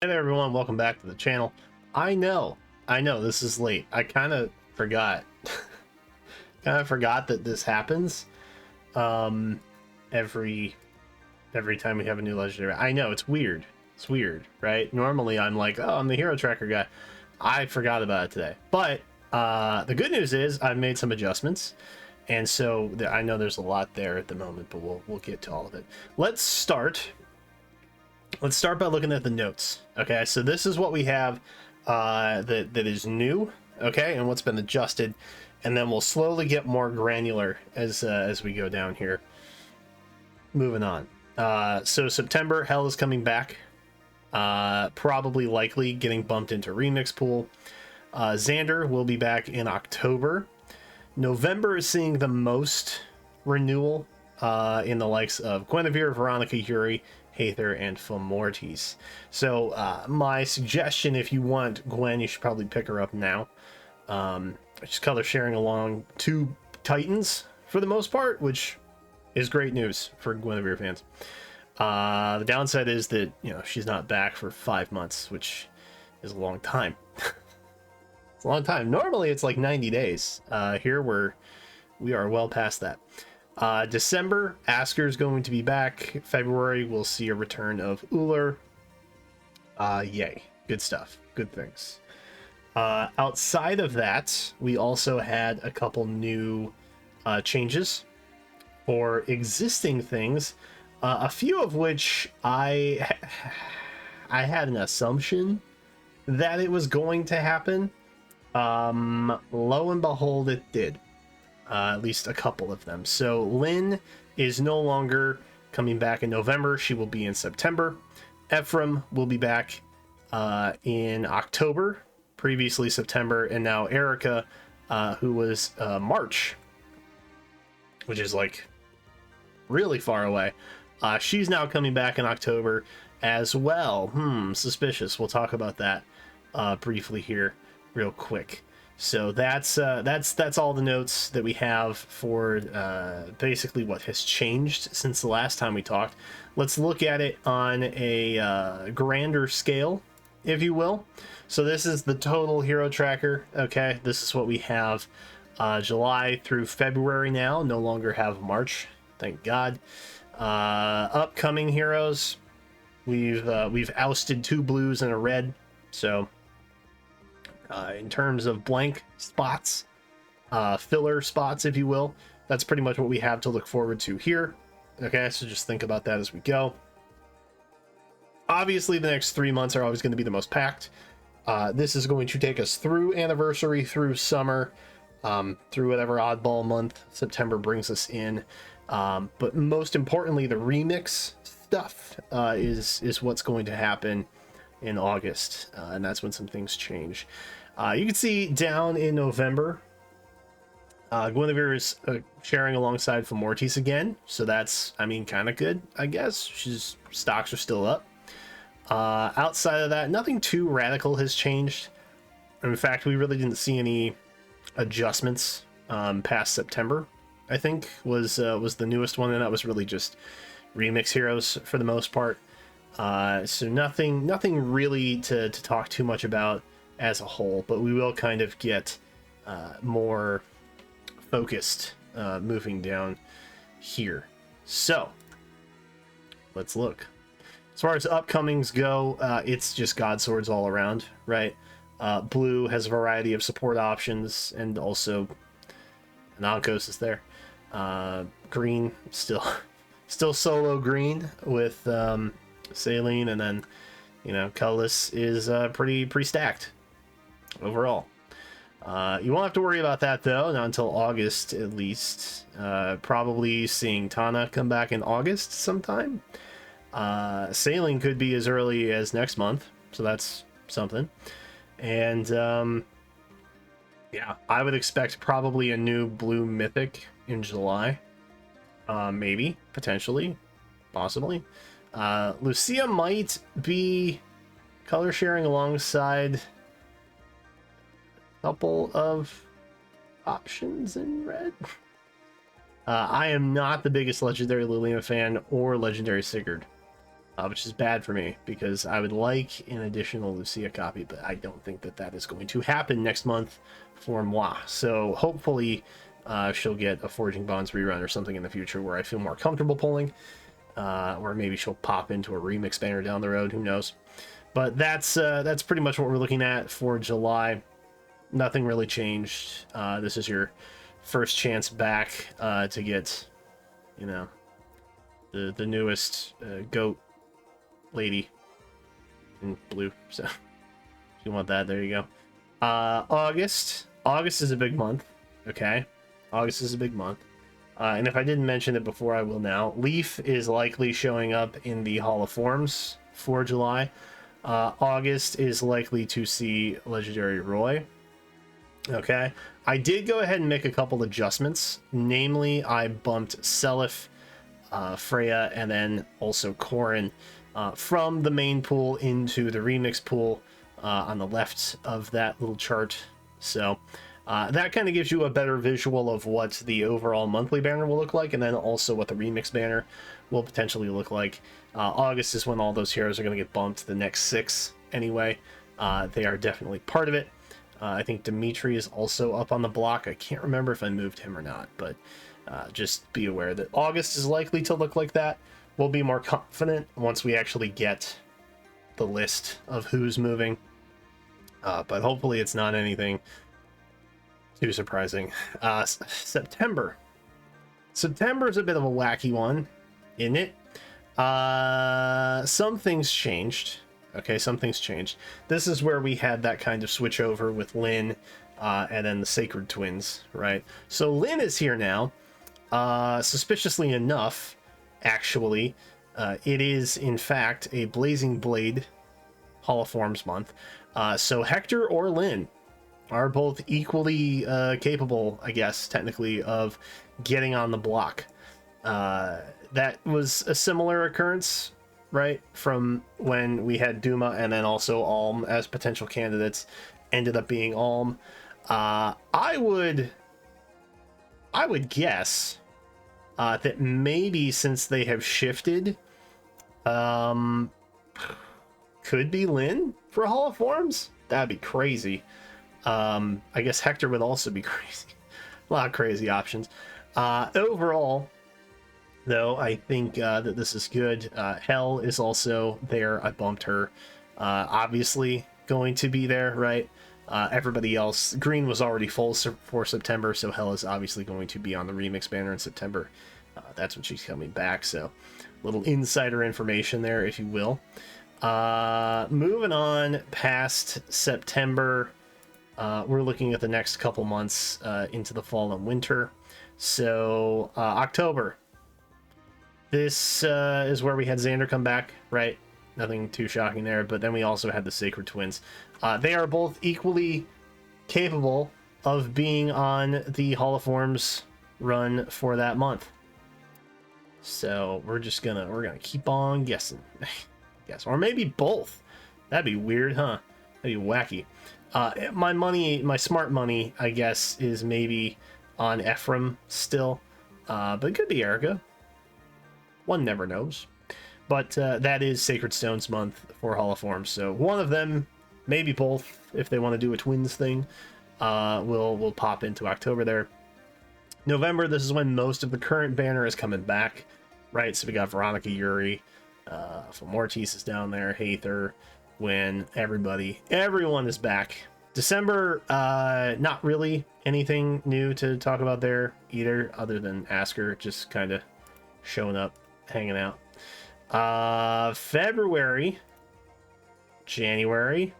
Hey there everyone, welcome back to the channel. I know this is late. I kind of forgot that this happens every time we have a new legendary. I know it's weird, right? Normally I'm like, oh, I'm the hero tracker guy. I forgot about it today, but the good news is I've made some adjustments, and so I know there's a lot there at the moment, but we'll get to all of it. Let's start by looking at the notes. Okay, so this is what we have that is new, okay, and what's been adjusted, and then we'll slowly get more granular as we go down here. Moving on. So September, Hell is coming back. Probably likely getting bumped into Remix Pool. Xander will be back in October. November is seeing the most renewal in the likes of Guinevere, Veronica, Yuri, Haether, and Fomortis. So my suggestion, if you want Gwen, you should probably pick her up now. Just color sharing along two Titans for the most part, which is great news for Guinevere fans. The downside is that, you know, she's not back for 5 months, which is a long time. It's a long time. Normally it's like 90 days. Here we are well past that. December, Asker's going to be back. February, we'll see a return of Uller. Yay. Good stuff. Good things. Outside of that, we also had a couple new changes for existing things, a few of which I had an assumption that it was going to happen. Lo and behold, it did. At least a couple of them. So Lynn is no longer coming back in November. She will be in September. Ephraim will be back in October, previously September, and now Erica, who was March, which is like really far away. She's now coming back in October as well. Suspicious. We'll talk about that briefly here real quick. So that's all the notes that we have for basically what has changed since the last time we talked. Let's look at it on a grander scale, if you will. So this is the total hero tracker. Okay, this is what we have July through February now. No longer have March, thank God. Upcoming heroes, we've ousted 2 blues and a red. So in terms of blank spots, filler spots, if you will, that's pretty much what we have to look forward to here. Okay, so just think about that as we go. Obviously, the next 3 months are always going to be the most packed. This is going to take us through anniversary, through summer, through whatever oddball month September brings us in. But most importantly, the remix stuff is what's going to happen in August, and that's when some things change. You can see down in November, Guinevere is sharing alongside Fomortis again, so that's, I mean, kind of good, I guess. Stocks are still up. Outside of that, nothing too radical has changed. In fact, we really didn't see any adjustments past September. I think was the newest one, and that was really just remix heroes for the most part. So nothing really to talk too much about as a whole, but we will kind of get more focused moving down here. So let's look. As far as upcomings go, it's just God Swords all around, right? Blue has a variety of support options, and also Nankos is there. Green still solo green with Saline, and then, you know, colorless is pretty stacked overall. You won't have to worry about that though, not until August at least. Probably seeing Tana come back in August sometime. Sailing could be as early as next month, so that's something. And yeah, I would expect probably a new blue mythic in July. Maybe, potentially, possibly. Lucia might be color sharing alongside a couple of options in red. I am not the biggest Legendary Liliana fan or Legendary Sigurd. which is bad for me because I would like an additional Lucia copy, but I don't think that that is going to happen next month for moi. So hopefully she'll get a Forging Bonds rerun or something in the future where I feel more comfortable pulling, or maybe she'll pop into a remix banner down the road. Who knows? But that's pretty much what we're looking at for July. Nothing really changed. This is your first chance back to get, you know, the newest goat lady in blue. So if you want that, there you go. August is a big month. Okay, August is a big month. And if I didn't mention it before, I will now. Leaf is likely showing up in the Hall of Forms for July. August is likely to see Legendary Roy. Okay, I did go ahead and make a couple adjustments. Namely, I bumped Seliph, Freya, and then also Corrin from the main pool into the remix pool on the left of that little chart. So that kind of gives you a better visual of what the overall monthly banner will look like, and then also what the remix banner will potentially look like. August is when all those heroes are going to get bumped to the next 6 anyway. They are definitely part of it. I think Dimitri is also up on the block. I can't remember if I moved him or not, but just be aware that August is likely to look like that. We'll be more confident once we actually get the list of who's moving. But hopefully it's not anything too surprising. September. September's a bit of a wacky one, isn't it? Some things changed. Okay, some things changed. This is where we had that kind of switch over with Lynn and then the Sacred Twins, right? So Lynn is here now. Suspiciously enough, actually, it is in fact a Blazing Blade Hall of Forms month. So Hector or Lynn are both equally capable, I guess, technically, of getting on the block. That was a similar occurrence, right, from when we had Duma and then also Alm as potential candidates. Ended up being Alm. I would guess that maybe since they have shifted, could be Lynn for Hall of Forms. That'd be crazy. I guess Hector would also be crazy. A lot of crazy options. Overall, though, I think that this is good. Hell is also there. I bumped her. Obviously going to be there, right? Everybody else, Green was already full for September, so Hell is obviously going to be on the remix banner in September. That's when she's coming back, so little insider information there, if you will. Moving on past September, we're looking at the next couple months into the fall and winter. So October. This is where we had Xander come back, right? Nothing too shocking there, but then we also had the Sacred Twins. They are both equally capable of being on the Hall of Forms run for that month. So we're gonna keep on guessing. Yes, or maybe both. That'd be weird, huh? That'd be wacky. My smart money, I guess, is maybe on Ephraim still, but it could be Erica. One never knows. But that is Sacred Stones month for Hall of Forms, so one of them, maybe both, if they want to do a twins thing, will pop into October there. November, this is when most of the current banner is coming back, right? So we got Veronica, Yuri, Mortis is down there, Haether, Wynn, everyone is back. December, not really anything new to talk about there either, other than Asker just kind of showing up, hanging out. February, January,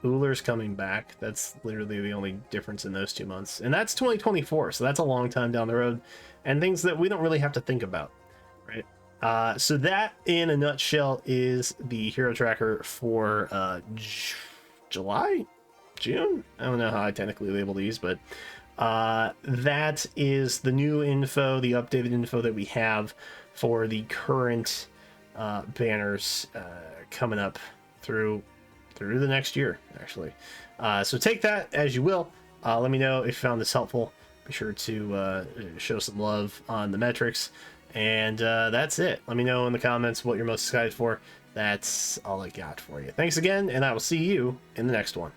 Ullr's coming back. That's literally the only difference in those 2 months, and that's 2024, so that's a long time down the road and things that we don't really have to think about, right? So that in a nutshell is the hero tracker for July, June. I don't know how I technically label these, but that is the new info, the updated info that we have for the current banners coming up through the next year, actually. So take that as you will. Let me know if you found this helpful. Be sure to show some love on the metrics And that's it. Let me know in the comments what you're most excited for. That's all I got for you. Thanks again, and I will see you in the next one.